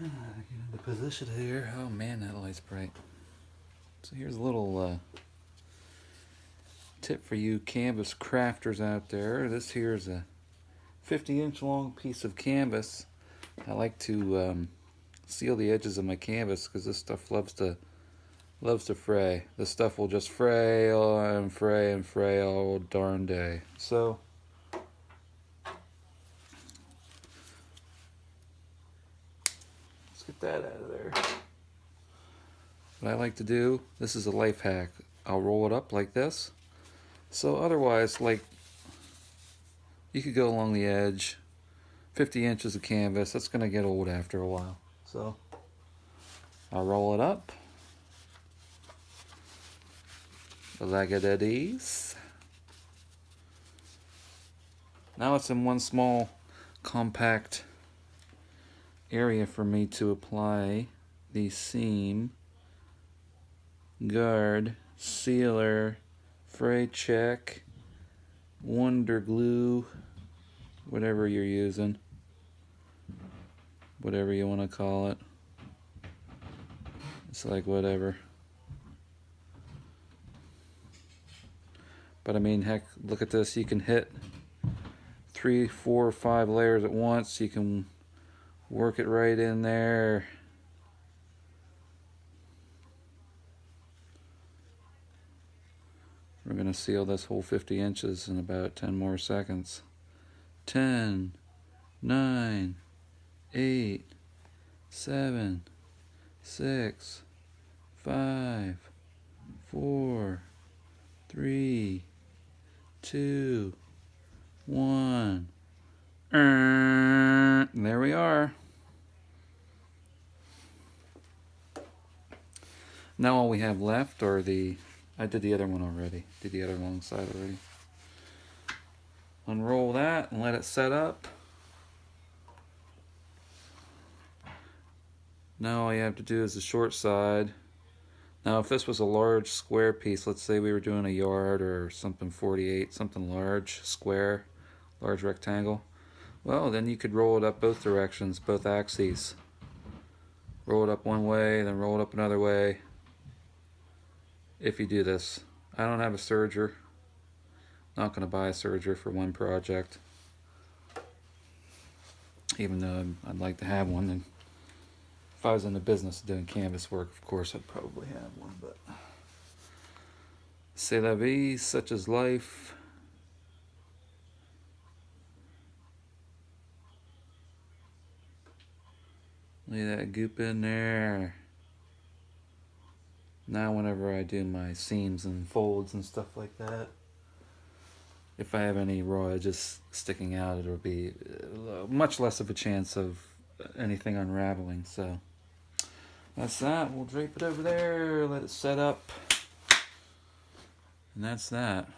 Get into position here. Oh man, that light's bright. So here's a little tip for you canvas crafters out there. This here is a 50-inch long piece of canvas. I like to seal the edges of my canvas because this stuff loves to fray. This stuff will just fray and fray and fray all darn day. So let's get that out of there. What I like to do, this is a life hack. I'll roll it up like this. So otherwise, like, you could go along the edge, 50 inches of canvas, that's gonna get old after a while. So I'll roll it up like it is. Now it's in one small compact area for me to apply the seam, guard, sealer, fray check, wonder glue, whatever you're using, whatever you want to call it. It's like whatever. But I mean, heck, look at this. You can hit 3, 4, 5 layers at once. You can work it right in there. We're going to seal this whole 50 inches in about 10 more seconds. 10, 9, 8, 7, 6, 5, 4, 3, 2, 1. There we are. Now all we have left are I did the other one already. Did the other long side already. Unroll that and let it set up. Now all you have to do is the short side. Now if this was a large square piece, let's say we were doing a yard or something 48, something large, square, large rectangle, well then you could roll it up both directions, both axes. Roll it up one way, then roll it up another way. If you do this. I don't have a serger. Not going to buy a serger for one project. Even though I'd like to have one. And if I was in the business of doing canvas work, of course I'd probably have one. But c'est la vie, such is life. Leave that goop in there. Now whenever I do my seams and folds and stuff like that, if I have any raw edges sticking out, it'll be much less of a chance of anything unraveling. So that's that. We'll drape it over there, let it set up, and that's that.